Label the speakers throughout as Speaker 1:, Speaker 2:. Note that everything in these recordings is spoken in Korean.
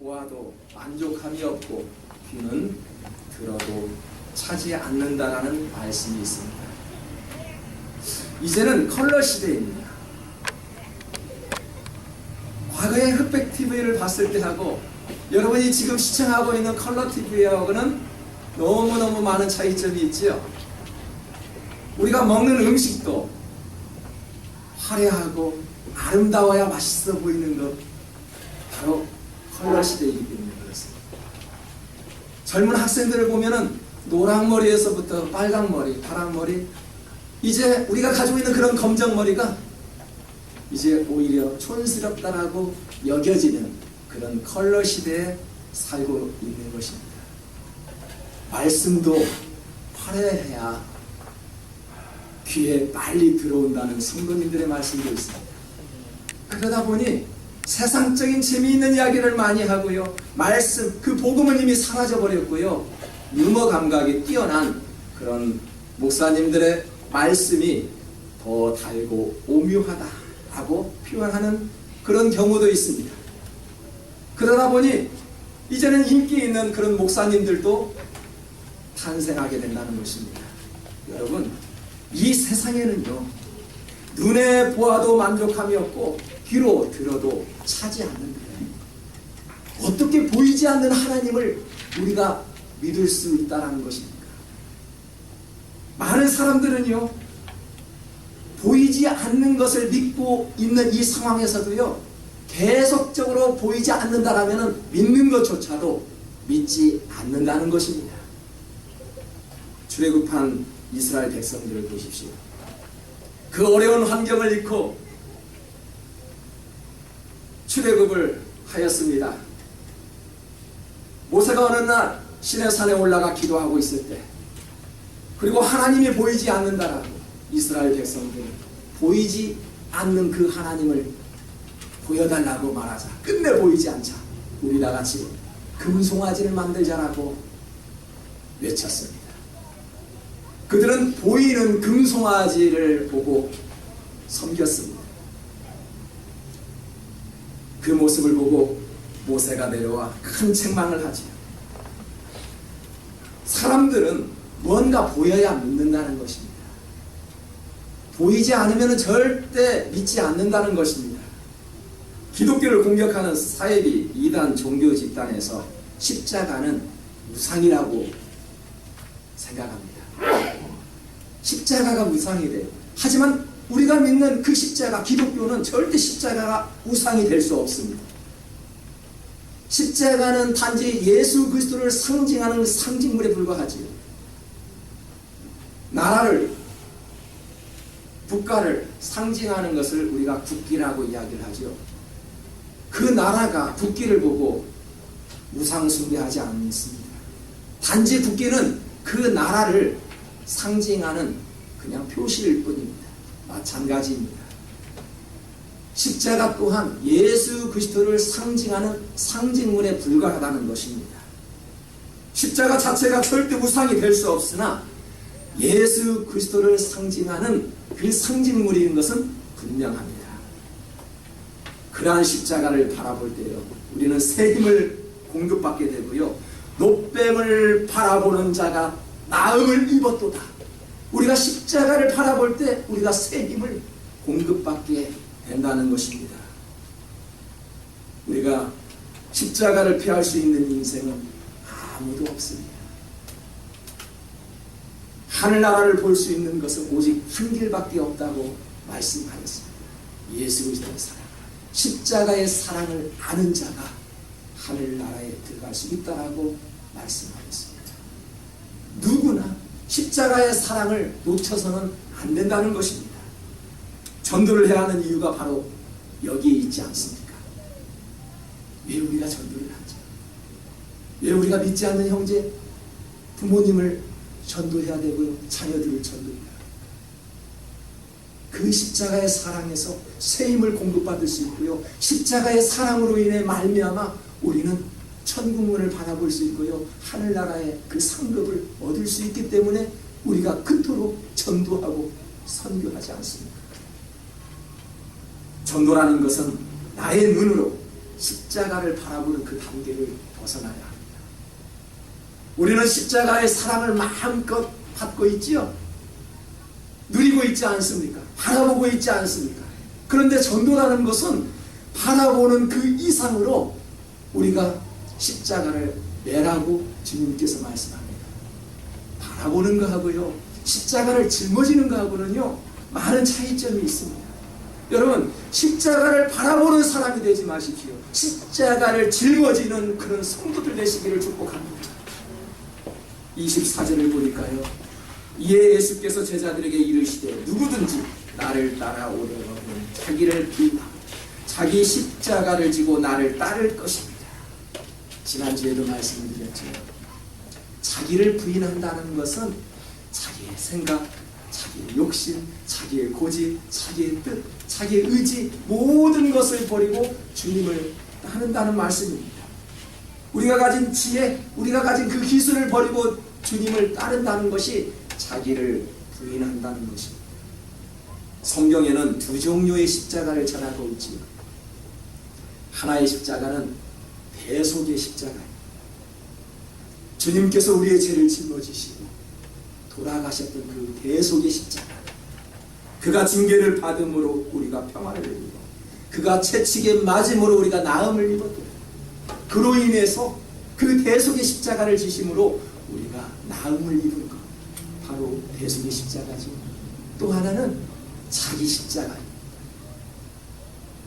Speaker 1: 보아도 만족함이 없고 귀는 들어도 차지 않는다라는 말씀이 있습니다. 이제는 컬러 시대입니다. 과거의 흑백 TV를 봤을 때하고 여러분이 지금 시청하고 있는 컬러 TV하고는 너무너무 많은 차이점이 있죠. 우리가 먹는 음식도 화려하고 아름다워야 맛있어 보이는 것, 바로 컬러 시대이기 때문에 그렇습니다. 젊은 학생들을 보면은 노랑머리에서부터 빨강머리, 파랑머리, 이제 우리가 가지고 있는 그런 검정머리가 이제 오히려 촌스럽다라고 여겨지는 그런 컬러 시대에 살고 있는 것입니다. 말씀도 화려해야 귀에 빨리 들어온다는 성도님들의 말씀도 있습니다. 그러다 보니 세상적인 재미있는 이야기를 많이 하고요, 말씀, 그 복음은 이미 사라져 버렸고요, 유머 감각이 뛰어난 그런 목사님들의 말씀이 더 달고 오묘하다라고 표현하는 그런 경우도 있습니다. 그러다 보니 이제는 인기 있는 그런 목사님들도 탄생하게 된다는 것입니다. 여러분, 이 세상에는요, 눈에 보아도 만족함이 없고 귀로 들어도 차지 않는 거예요. 어떻게 보이지 않는 하나님을 우리가 믿을 수 있다는 것입니까? 많은 사람들은요, 보이지 않는 것을 믿고 있는 이 상황에서도요, 계속적으로 보이지 않는다라면 믿는 것조차도 믿지 않는다는 것입니다. 출애굽한 이스라엘 백성들을 보십시오. 그 어려운 환경을 잃고 출애굽을 하였습니다. 모세가 어느 날 시내산에 올라가 기도하고 있을 때, 그리고 하나님이 보이지 않는다라고 이스라엘 백성들은 보이지 않는 그 하나님을 보여달라고 말하자 끝내 보이지 않자 우리 다같이 금송아지를 만들자라고 외쳤습니다. 그들은 보이는 금송아지를 보고 섬겼습니다. 그 모습을 보고 모세가 내려와 큰 책망을 하지요. 사람들은 뭔가 보여야 믿는다는 것입니다. 보이지 않으면 절대 믿지 않는다는 것입니다. 기독교를 공격하는 사이비 이단 종교 집단에서 십자가는 우상이라고 생각합니다. 십자가가 우상이 돼요. 하지만 우리가 믿는 그 십자가, 기독교는 절대 십자가가 우상이 될 수 없습니다. 십자가는 단지 예수 그리스도를 상징하는 상징물에 불과하지요. 나라를, 국가를 상징하는 것을 우리가 국기라고 이야기를 하죠. 그 나라가 국기를 보고 우상 숭배하지 않습니다. 단지 국기는 그 나라를 상징하는 그냥 표시일 뿐입니다. 마찬가지입니다. 십자가 또한 예수 그리스도를 상징하는 상징물에 불과하다는 것입니다. 십자가 자체가 절대 우상이 될 수 없으나 예수 그리스도를 상징하는 그 상징물인 것은 분명합니다. 그러한 십자가를 바라볼 때요, 우리는 새 힘을 공급받게 되고요, 노뱀을 바라보는 자가 나음을 입었도다. 우리가 십자가를 바라볼 때 우리가 새 힘을 공급받게 된다는 것입니다. 우리가 십자가를 피할 수 있는 인생은 아무도 없습니다. 하늘나라를 볼 수 있는 것은 오직 한 길밖에 없다고 말씀하였습니다. 예수 그리스도의 사랑, 십자가의 사랑을 아는 자가 하늘나라에 들어갈 수 있다라고 말씀하였습니다. 누구나 십자가의 사랑을 놓쳐서는 안 된다는 것입니다. 전도를 해야 하는 이유가 바로 여기에 있지 않습니까? 왜 우리가 전도를 하죠? 왜 우리가 믿지 않는 형제, 부모님을 전도해야 되고요, 자녀들을 전도해야 돼요? 그 십자가의 사랑에서 새 힘을 공급받을 수 있고요, 십자가의 사랑으로 인해 말미암아 우리는 천국문을 바라볼 수 있고요, 하늘나라의 그 상급을 얻을 수 있기 때문에 우리가 그토록 전도하고 선교하지 않습니까? 전도라는 것은 나의 눈으로 십자가를 바라보는 그 단계를 벗어나야 합니다. 우리는 십자가의 사랑을 마음껏 받고 있지요. 누리고 있지 않습니까? 바라보고 있지 않습니까? 그런데 전도라는 것은 바라보는 그 이상으로 우리가 십자가를 매라고 주님께서 말씀합니다. 바라보는 거하고요, 십자가를 짊어지는 거하고는요, 많은 차이점이 있습니다. 여러분, 십자가를 바라보는 사람이 되지 마십시오. 십자가를 짊어지는 그런 성도들 되시기를 축복합니다. 24절을 보니까요, 이에 예수께서 제자들에게 이르시되 누구든지 나를 따라오려거든 자기를 부인하고 자기 십자가를 지고 나를 따를 것입니다. 지난주에도 말씀을 드렸죠. 자기를 부인한다는 것은 자기의 생각, 자기의 욕심, 자기의 고집, 자기의 뜻, 자기의 의지, 모든 것을 버리고 주님을 따른다는 말씀입니다. 우리가 가진 지혜, 우리가 가진 그 기술을 버리고 주님을 따른다는 것이 자기를 부인한다는 것입니다. 성경에는 두 종류의 십자가를 전하고 있지요. 하나의 십자가는 대속의 십자가입니다. 주님께서 우리의 죄를 짊어지시고 돌아가셨던 그 대속의 십자가, 그가 징계를 받음으로 우리가 평안을 누리고 그가 채찍에 맞음으로 우리가 나음을 입었고 그로 인해서 그 대속의 십자가를 지심으로 우리가 나음을 입은 것, 바로 대속의 십자가죠. 또 하나는 자기 십자가입니다.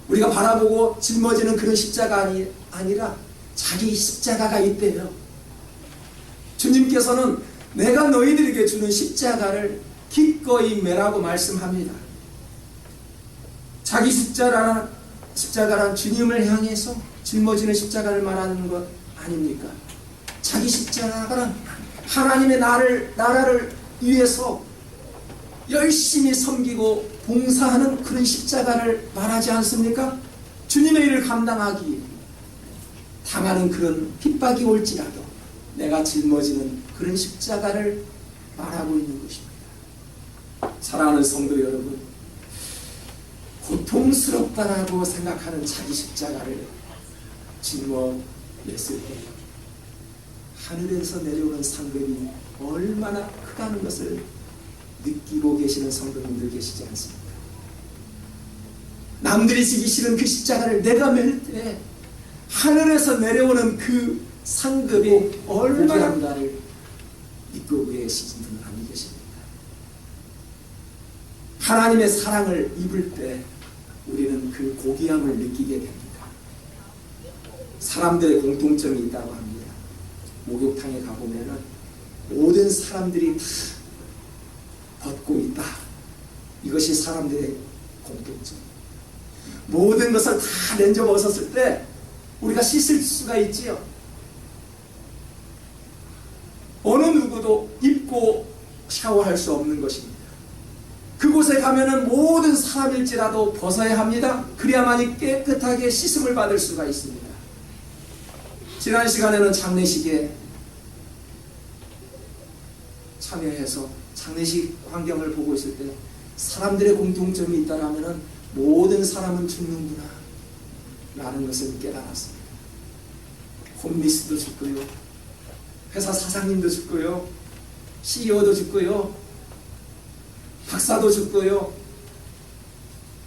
Speaker 1: 우리가 바라보고 짊어지는 그런 십자가 아니라 자기 십자가가 있대요. 주님께서는 내가 너희들에게 주는 십자가를 기꺼이 매라고 말씀합니다. 자기 십자가란 주님을 향해서 짊어지는 십자가를 말하는 것 아닙니까? 자기 십자가란 하나님의 나라를 위해서 열심히 섬기고 봉사하는 그런 십자가를 말하지 않습니까? 주님의 일을 감당하기 위해 당하는 그런 핍박이 올지라도 내가 짊어지는 그런 십자가를 말하고 있는 것입니다. 사랑하는 성도 여러분, 고통스럽다라고 생각하는 자기 십자가를 짊어냈을 때 하늘에서 내려오는 상급이 얼마나 크다는 것을 느끼고 계시는 성도님들 계시지 않습니까? 남들이 지기 싫은 그 십자가를 내가 맬 때 하늘에서 내려오는 그 상급이 얼마나 큰가를 믿고 계시는 분은 아니 계십니까? 하나님의 사랑을 입을 때 우리는 그 고귀함을 느끼게 됩니다. 사람들의 공통점이 있다고 합니다. 목욕탕에 가보면은 모든 사람들이 다 벗고 있다. 이것이 사람들의 공통점. 모든 것을 다 렌저 벗었을 때 우리가 씻을 수가 있지요. 어느 누구도 입고 샤워할 수 없는 것입니다. 그곳에 가면은 모든 사람일지라도 벗어야 합니다. 그래야만이 깨끗하게 씻음을 받을 수가 있습니다. 지난 시간에는 장례식에 참여해서 장례식 환경을 보고 있을 때 사람들의 공통점이 있다라면은 모든 사람은 죽는구나 라는 것을 깨달았습니다. 홈리스도 죽고요, 회사 사장님도 죽고요, CEO도 죽고요, 박사도 죽고요,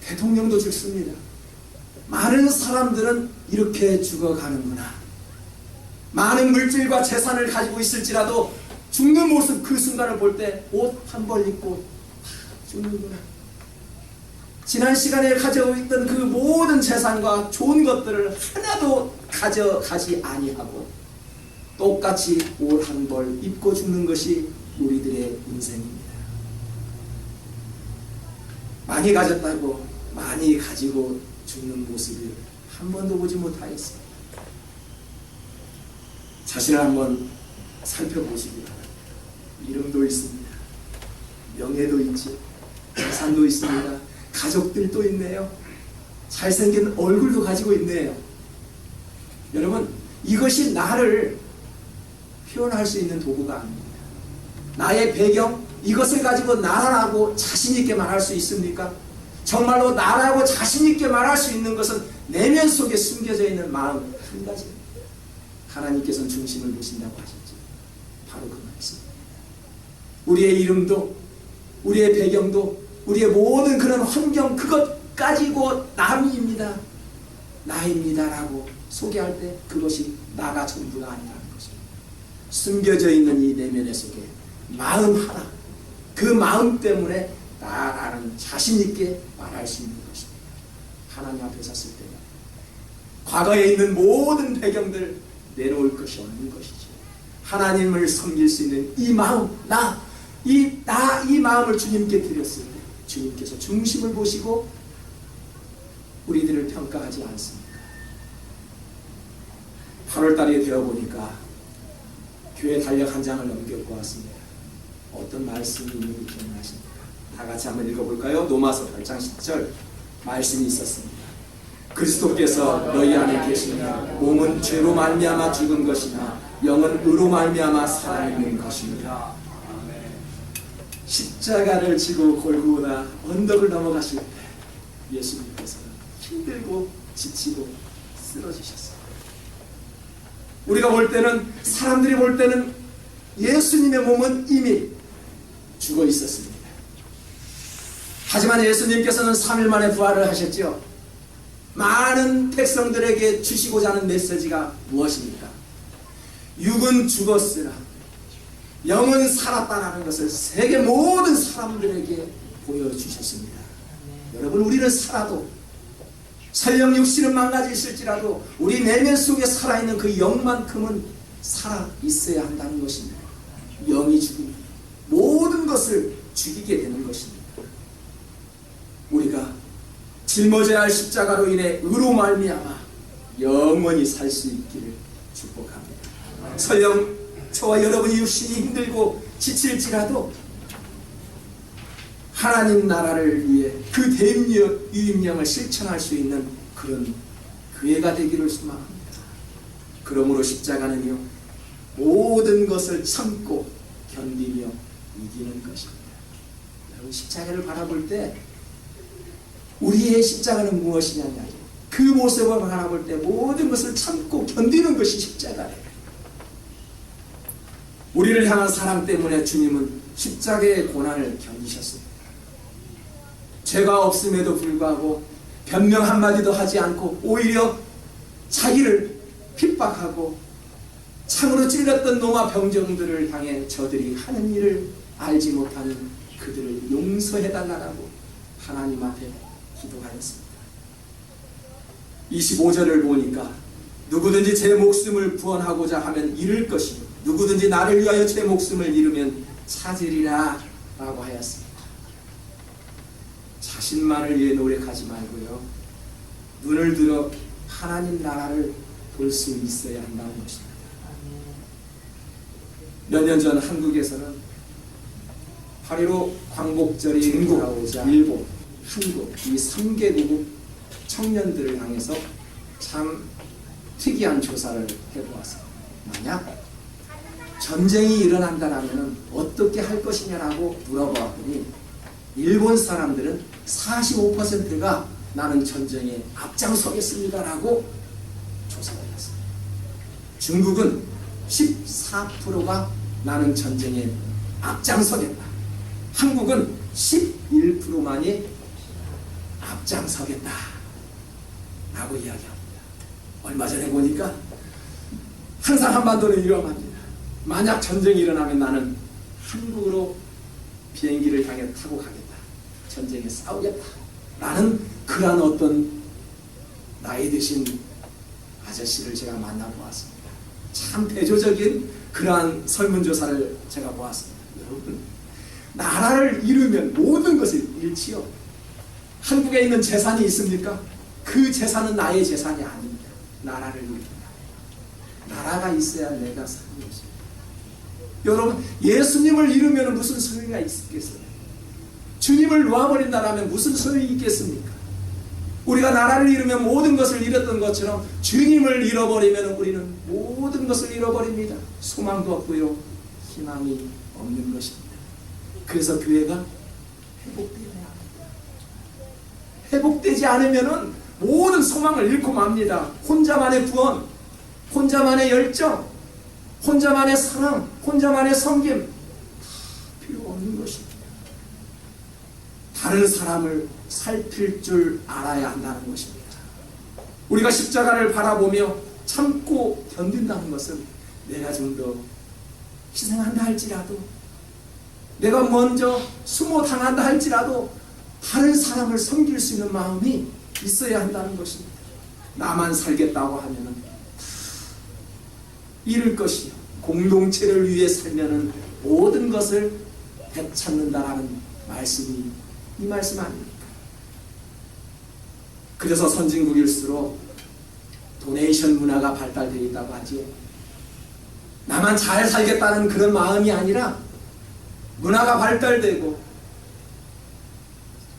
Speaker 1: 대통령도 죽습니다. 많은 사람들은 이렇게 죽어가는구나. 많은 물질과 재산을 가지고 있을지라도 죽는 모습, 그 순간을 볼 때 옷 한 벌 입고 죽는구나. 지난 시간에 가지고 있던 그 모든 재산과 좋은 것들을 하나도 가져가지 아니하고 똑같이 옷 한 벌 입고 죽는 것이 우리들의 인생입니다. 많이 가졌다고 많이 가지고 죽는 모습을 한 번도 보지 못하였습니다. 자신을 한번 살펴보시기 바랍니다. 이름도 있습니다. 명예도 있지, 재산도 있습니다. 가족들도 있네요. 잘생긴 얼굴도 가지고 있네요. 여러분, 이것이 나를 표현할 수 있는 도구가 아닙니다. 나의 배경, 이것을 가지고 나라라고 자신 있게 말할 수 있습니까? 정말로 나라고 자신있게 말할 수 있는 것은 내면 속에 숨겨져 있는 마음 한 가지입니다. 하나님께서는 중심을 보신다고 하셨죠. 바로 그 말씀입니다. 우리의 이름도, 우리의 배경도, 우리의 모든 그런 환경, 그것 가지고 남입니다, 나입니다라고 소개할 때 그것이 나가 전부가 아니라는 것입니다. 숨겨져 있는 이 내면의 속에 마음 하나, 그 마음 때문에 나라는 자신있게 말할 수 있는 것입니다. 하나님 앞에 섰을 때는 과거에 있는 모든 배경들 내놓을 것이 없는 것이죠. 하나님을 섬길 수 있는 이 마음, 이 마음을 주님께 드렸을 때 주님께서 중심을 보시고 우리들을 평가하지 않습니까? 8월달이 되어보니까 교회 달력 한 장을 넘겨고 왔습니다. 어떤 말씀이 있는지 기억나십니까? 다 같이 한번 읽어볼까요? 로마서 8장 10절 말씀이 있었습니다. 그리스도께서 너희 안에 계시면 몸은 죄로 말미암아 죽은 것이나 영은 의로 말미암아 살아있는 것입니다. 십자가를 지고 골고다 언덕을 넘어가실 때 예수님께서는 힘들고 지치고 쓰러지셨어요. 우리가 볼 때는, 사람들이 볼 때는 예수님의 몸은 이미 죽어 있었습니다. 하지만 예수님께서는 3일 만에 부활을 하셨죠. 많은 백성들에게 주시고자 하는 메시지가 무엇입니까? 육은 죽었으나 영은 살았다는 것을 세계 모든 사람들에게 보여주셨습니다. 여러분, 우리는 살아도 설령 육신은 망가졌을지라도 우리 내면 속에 살아있는 그 영만큼은 살아있어야 한다는 것입니다. 영이 죽으면 모든 것을 죽이게 되는 것입니다. 우리가 짊어져야 할 십자가로 인해 의로 말미암아 영원히 살 수 있기를 축복합니다. 설령 저와 여러분이 육신이 힘들고 지칠지라도 하나님 나라를 위해 그 대유임령을 실천할 수 있는 그런 교회가 되기를 소망합니다. 그러므로 십자가는요, 모든 것을 참고 견디며 이기는 것입니다. 여러분, 십자가를 바라볼 때 우리의 십자가는 무엇이냐냐, 그 모습을 바라볼 때 모든 것을 참고 견디는 것이 십자가예요. 우리를 향한 사랑 때문에 주님은 십자가의 고난을 견디셨습니다. 죄가 없음에도 불구하고 변명 한마디도 하지 않고 오히려 자기를 핍박하고 창으로 찔렸던 로마 병정들을 향해 저들이 하는 일을 알지 못하는 그들을 용서해달라고 하나님 앞에 기도하였습니다. 25절을 보니까 누구든지 제 목숨을 구원하고자 하면 잃을 것이요 누구든지 나를 위하여 제 목숨을 잃으면 찾으리라 라고 하였습니다. 자신만을 위해 노력하지 말고요, 눈을 들어 하나님 나라를 볼 수 있어야 한다는 것입니다. 몇 년 전 한국에서는 8.15 광복절이 돌아오자 일본, 한국 이 3개국 청년들을 향해서 참 특이한 조사를 해보았습니다. 만약 전쟁이 일어난다면 어떻게 할 것이냐라고 물어보았더니 일본 사람들은 45%가 나는 전쟁에 앞장서겠습니다라고 조사를 했습니다. 중국은 14%가 나는 전쟁에 앞장서겠다. 한국은 11%만이 앞장서겠다 라고 이야기합니다. 얼마 전에 보니까 항상 한반도는 위험합니다. 만약 전쟁이 일어나면 나는 한국으로 비행기를 향해 타고 가겠다. 전쟁에 싸우겠다. 라는 그러한 어떤 나이 드신 아저씨를 제가 만나보았습니다. 참 대조적인 그러한 설문조사를 제가 보았습니다. 여러분, 나라를 잃으면 모든 것을 잃지요. 한국에 있는 재산이 있습니까? 그 재산은 나의 재산이 아닙니다. 나라를 잃는다. 나라가 있어야 내가 사는 것입니다. 여러분, 예수님을 잃으면 무슨 소용이 있겠어요? 주님을 놓아버린다면 무슨 소용이 있겠습니까? 우리가 나라를 잃으면 모든 것을 잃었던 것처럼 주님을 잃어버리면 우리는 모든 것을 잃어버립니다. 소망도 없고요, 희망이 없는 것입니다. 그래서 교회가 회복되어야 합니다. 회복되지 않으면은 모든 소망을 잃고 맙니다. 혼자만의 구원, 혼자만의 열정, 혼자만의 사랑, 혼자만의 섬김 필요 없는 것입니다. 다른 사람을 살필 줄 알아야 한다는 것입니다. 우리가 십자가를 바라보며 참고 견딘다는 것은 내가 좀 더 희생한다 할지라도, 내가 먼저 수모 당한다 할지라도 다른 사람을 섬길 수 있는 마음이 있어야 한다는 것입니다. 나만 살겠다고 하면은 잃을 것이요, 공동체를 위해 살면은 모든 것을 되찾는다라는 말씀이 이 말씀 아닙니까? 그래서 선진국일수록 도네이션 문화가 발달되어 있다고 하지요. 나만 잘 살겠다는 그런 마음이 아니라 문화가 발달되고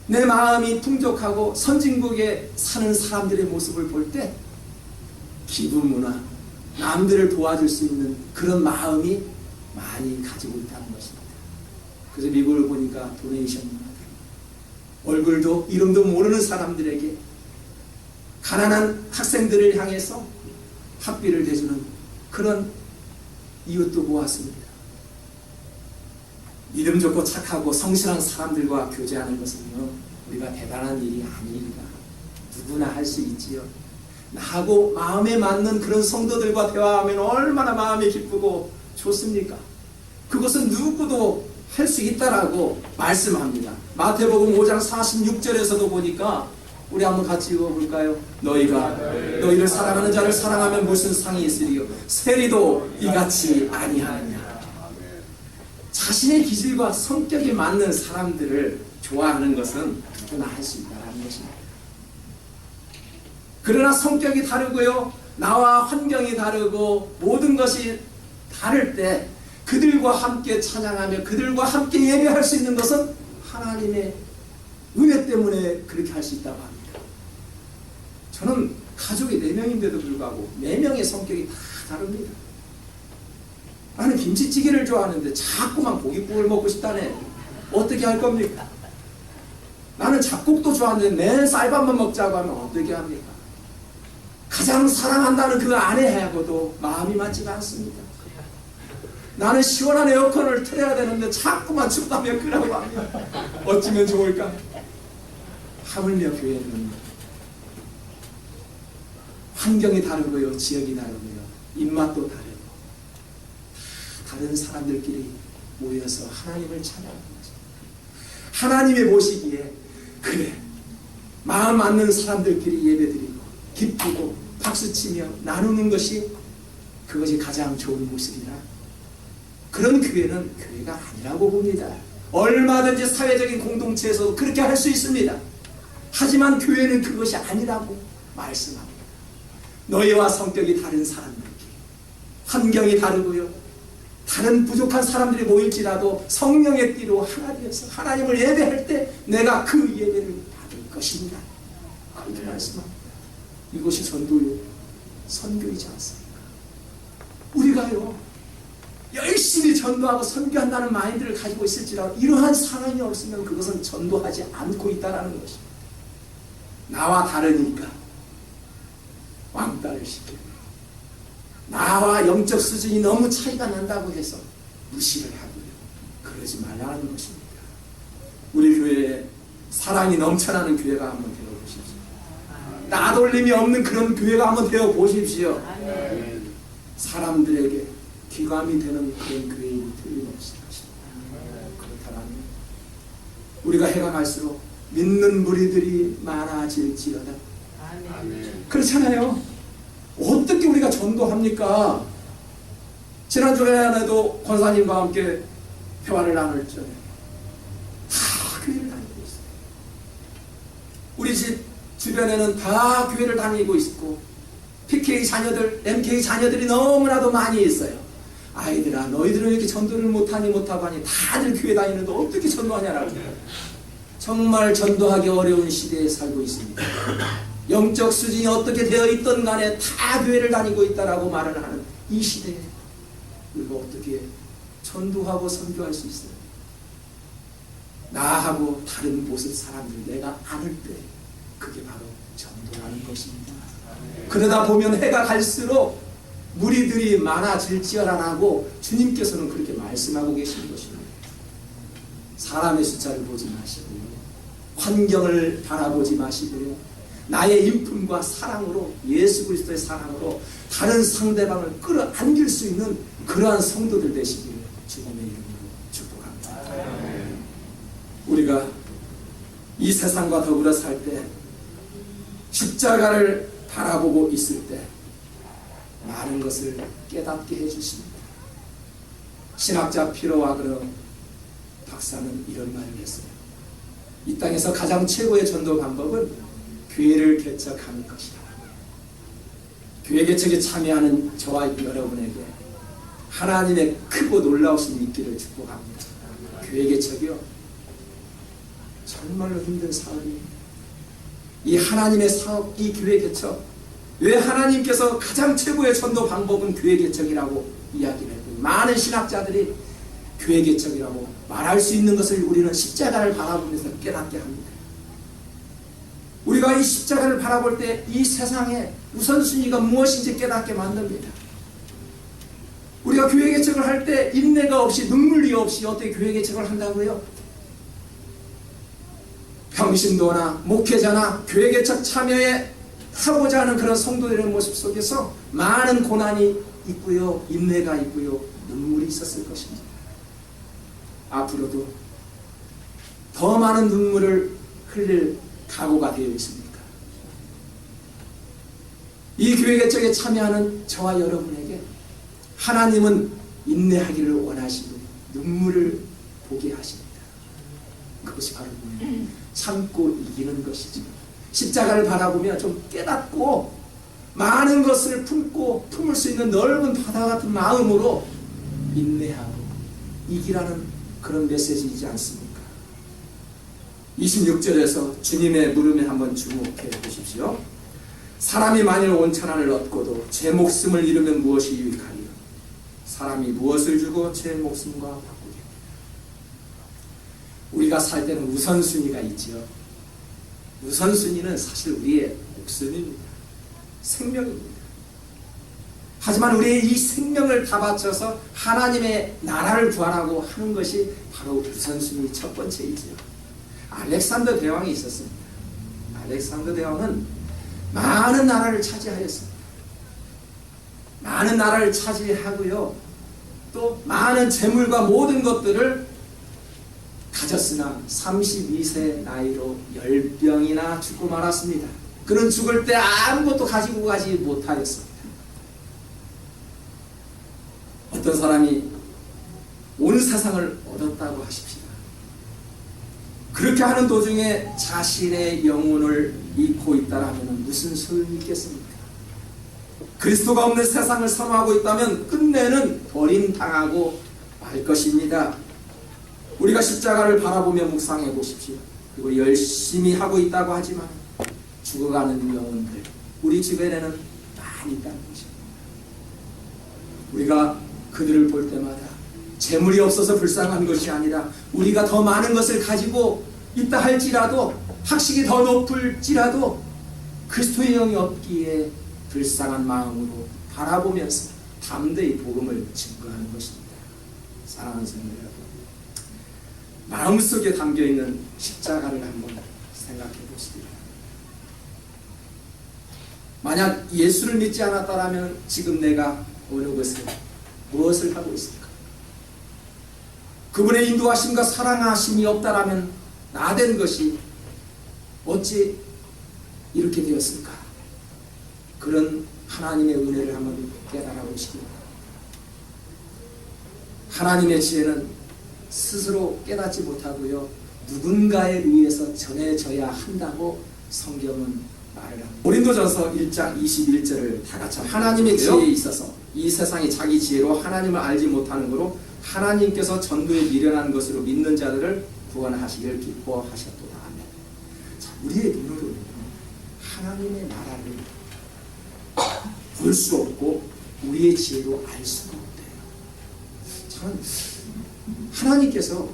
Speaker 1: 내 마음이 풍족하고 선진국에 사는 사람들의 모습을 볼 때 기부 문화, 남들을 도와줄 수 있는 그런 마음이 많이 가지고 있다는 것입니다. 그래서 미국을 보니까 도네이션 문화, 얼굴도 이름도 모르는 사람들에게, 가난한 학생들을 향해서 학비를 대주는 그런 이웃도 보았습니다. 믿음 좋고 착하고 성실한 사람들과 교제하는 것은요, 우리가 대단한 일이 아닙니다. 누구나 할 수 있지요. 나하고 마음에 맞는 그런 성도들과 대화하면 얼마나 마음이 기쁘고 좋습니까? 그것은 누구도 할 수 있다라고 말씀합니다. 마태복음 5장 46절에서도 보니까, 우리 한번 같이 읽어볼까요? 너희를 사랑하는 자를 사랑하면 무슨 상이 있으리요? 세리도 이같이 아니하느냐. 자신의 기질과 성격이 맞는 사람들을 좋아하는 것은 누구나 할 수 있다는 것입니다. 그러나 성격이 다르고요, 나와 환경이 다르고 모든 것이 다를 때 그들과 함께 찬양하며 그들과 함께 예배할 수 있는 것은 하나님의 은혜 때문에 그렇게 할 수 있다고 합니다. 저는 가족이 4명인데도 불구하고 4명의 성격이 다 다릅니다. 나는 김치찌개를 좋아하는데 자꾸만 고깃국을 먹고 싶다네. 어떻게 할 겁니까? 나는 잡곡도 좋아하는데 매일 쌀밥만 먹자고 하면 어떻게 합니까? 가장 사랑한다는 그 아내하고도 마음이 맞지가 않습니다. 나는 시원한 에어컨을 틀어야 되는데 자꾸만 춥다며 끄라고 합니다. 어찌면 좋을까? 하물며 교회는 환경이 다르고요, 지역이 다르고요, 입맛도 다르고 다른 사람들끼리 모여서 하나님을 찬양하는 거죠. 하나님이 보시기에 그래, 마음 맞는 사람들끼리 예배드리고 기쁘고 박수치며 나누는 것이, 그것이 가장 좋은 모습이라, 그런 교회는 교회가 아니라고 봅니다. 얼마든지 사회적인 공동체에서도 그렇게 할 수 있습니다. 하지만 교회는 그것이 아니라고 말씀합니다. 너희와 성격이 다른 사람들끼리, 환경이 다르고요, 다른 부족한 사람들이 모일지라도 성령의 띠로 하나 되어서 하나님을 예배할 때 내가 그 예배를 받을 것입니다. 그렇게 말씀합니다. 이것이 선교이지 않습니까? 우리가요, 열심히 전도하고 선교한다는 마인드를 가지고 있을지라도 이러한 상황이 없으면 그것은 전도하지 않고 있다는 것입니다. 나와 다르니까 왕따를 시키고, 나와 영적 수준이 너무 차이가 난다고 해서 무시를 하고요, 그러지 말라는 것입니다. 우리 교회에 사랑이 넘쳐나는 교회가 한번 되어보십시오. 나돌림이 없는 그런 교회가 한번 되어보십시오. 사람들에게 귀감이 되는 그런 교회인이 틀림없을 것입니다. 그렇다면 우리가 해가 갈수록 믿는 무리들이 많아질지어다. 그렇잖아요. 어떻게 우리가 전도합니까? 지난주에도 권사님과 함께 대화를 나눌 적에 다 교회를 다니고 있어요. 우리 집 주변에는 다 교회를 다니고 있고 PK 자녀들, MK 자녀들이 너무나도 많이 있어요. 아이들아, 너희들은 이렇게 전도를 못하고 하니 다들 교회 다니는데 어떻게 전도하냐라고. 정말 전도하기 어려운 시대에 살고 있습니다. 영적 수준이 어떻게 되어 있든 간에 다 교회를 다니고 있다라고 말을 하는 이 시대에 우리가 어떻게 전도하고 선교할 수 있어요? 나하고 다른 모습 사람들 내가 아는 때 주보라는 것입니다. 그러다 보면 해가 갈수록 무리들이 많아질지어라라고 주님께서는 그렇게 말씀하고 계시는 것입니다. 사람의 숫자를 보지 마시고요, 환경을 바라보지 마시고요, 나의 인품과 사랑으로, 예수 그리스도의 사랑으로 다른 상대방을 끌어안길 수 있는 그러한 성도들 되시기를 주님의 이름으로 축복합니다. 우리가 이 세상과 더불어 살 때, 십자가를 바라보고 있을 때 많은 것을 깨닫게 해주십니다. 신학자 피로 와그너 박사는 이런 말을 했어요. 이 땅에서 가장 최고의 전도 방법은 교회를 개척하는 것이다. 교회 개척에 참여하는 저와 여러분에게 하나님의 크고 놀라우신 있기를 축복합니다. 교회 개척이요, 정말로 힘든 사업입니다. 이 하나님의 사업, 이 교회 개척, 왜 하나님께서 가장 최고의 전도 방법은 교회 개척이라고 이야기를 했고, 많은 신학자들이 교회 개척이라고 말할 수 있는 것을 우리는 십자가를 바라보면서 깨닫게 합니다. 우리가 이 십자가를 바라볼 때 이 세상의 우선순위가 무엇인지 깨닫게 만듭니다. 우리가 교회 개척을 할 때 인내가 없이, 눈물이 없이 어떻게 교회 개척을 한다고요? 평신도나 목회자나 교회 개척 참여에 하고자 하는 그런 성도들의 모습 속에서 많은 고난이 있고요, 인내가 있고요, 눈물이 있었을 것입니다. 앞으로도 더 많은 눈물을 흘릴 각오가 되어 있습니까? 이 교회 개척에 참여하는 저와 여러분에게 하나님은 인내하기를 원하시고 눈물을 보게 하십니다. 그것이 바로 뭐예요? 참고 이기는 것이죠. 십자가를 바라보며 좀 깨닫고 많은 것을 품을 수 있는 넓은 바다 같은 마음으로 인내하고 이기라는 그런 메시지이지 않습니까? 26절에서 주님의 물음에 한번 주목해 보십시오. 사람이 만일 온천한을 얻고도 제 목숨을 잃으면 무엇이 유익하리요? 사람이 무엇을 주고 제 목숨과 바꾸리요? 우리가 살 때는 우선순위가 있지요. 우선순위는 사실 우리의 목숨입니다. 생명입니다. 하지만 우리의 이 생명을 다 바쳐서 하나님의 나라를 구하라고 하는 것이 바로 우선순위 첫 번째이지요. 알렉산더 대왕이 있었습니다. 알렉산더 대왕은 많은 나라를 차지하였습니다. 많은 나라를 차지하고요, 또 많은 재물과 모든 것들을 가졌으나 32세 나이로 열병이나 죽고 말았습니다. 그는 죽을 때 아무것도 가지고 가지 못하였습니다. 어떤 사람이 온 세상을 얻었다고 하십시다. 그렇게 하는 도중에 자신의 영혼을 잃고 있다라면 무슨 소용이 있겠습니까? 그리스도가 없는 세상을 선호하고 있다면 끝내는 버림당하고 말 것입니다. 우리가 십자가를 바라보며 묵상해 보십시오. 그리고 열심히 하고 있다고 하지만 죽어가는 영혼들, 우리 주변에는 많이 있다는 것입니다. 우리가 그들을 볼 때마다 재물이 없어서 불쌍한 것이 아니라 우리가 더 많은 것을 가지고 있다 할지라도, 학식이 더 높을지라도 그리스도의 영이 없기에 불쌍한 마음으로 바라보면서 담대히 복음을 증거하는 것입니다. 사랑하는 성도 여러분, 마음속에 담겨있는 십자가를 한번 생각해 보시기 바랍니다. 만약 예수를 믿지 않았다면 지금 내가 어느 곳에 무엇을 하고 있을까? 그분의 인도하심과 사랑하심이 없다라면 나된 것이 어찌 이렇게 되었을까? 그런 하나님의 은혜를 한번 깨달아 보시기 바랍니다. 하나님의 지혜는 스스로 깨닫지 못하고요, 누군가에 의해서 전해져야 한다고 성경은 말을 합니다. 고린도전서 1장 21절을 다 같이 하나님의 지혜에 있어서 이 세상이 자기 지혜로 하나님을 알지 못하는 거로 하나님께서 전부에 미련한 것으로 믿는 자들을 구원하시기를 기뻐하셨도다. 아멘. 자, 우리의 눈으로 하나님의 나라를 볼 수 없고 우리의 지혜로 알 수가 없대요. 저는 하나님께서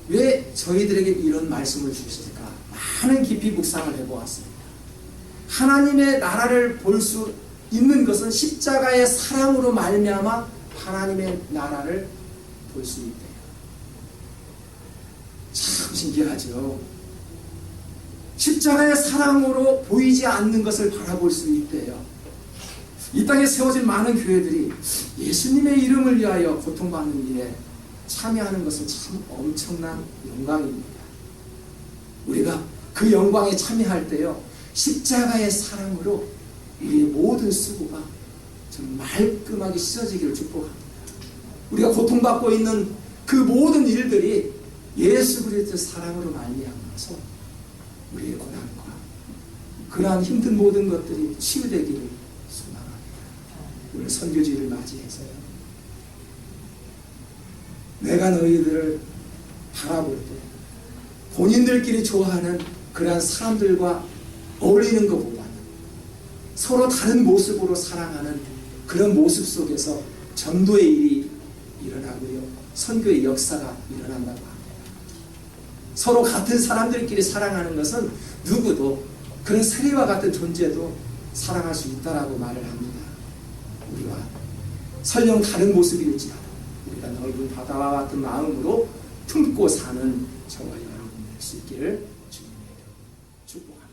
Speaker 1: 왜 저희들에게 이런 말씀을 주실까? 많은 깊이 묵상을 해보았습니다. 하나님의 나라를 볼 수 있는 것은 십자가의 사랑으로 말미암아 하나님의 나라를 볼 수 있대요. 참 신기하죠. 십자가의 사랑으로 보이지 않는 것을 바라볼 수 있대요. 이 땅에 세워진 많은 교회들이 예수님의 이름을 위하여 고통받는 일에 참여하는 것은 참 엄청난 영광입니다. 우리가 그 영광에 참여할 때요, 십자가의 사랑으로 우리의 모든 수고가 좀 말끔하게 씻어지기를 축복합니다. 우리가 고통받고 있는 그 모든 일들이 예수 그리스도의 사랑으로 말미암아서 우리의 고난과 그러한 힘든 모든 것들이 치유되기를 소망합니다. 오늘 선교주의를 맞이해서요, 내가 너희들을 바라볼 때 본인들끼리 좋아하는 그러한 사람들과 어울리는 것보다는 서로 다른 모습으로 사랑하는 그런 모습 속에서 전도의 일이 일어나고요, 선교의 역사가 일어난다고 합니다. 서로 같은 사람들끼리 사랑하는 것은 누구도, 그런 세리와 같은 존재도 사랑할 수 있다라고 말을 합니다. 우리와 설령 다른 모습일지라도 우리가 넓은 바다와 같은 마음으로 품고 사는 저와 여러분 될 수 있기를 주님의 이름으로 축복합니다.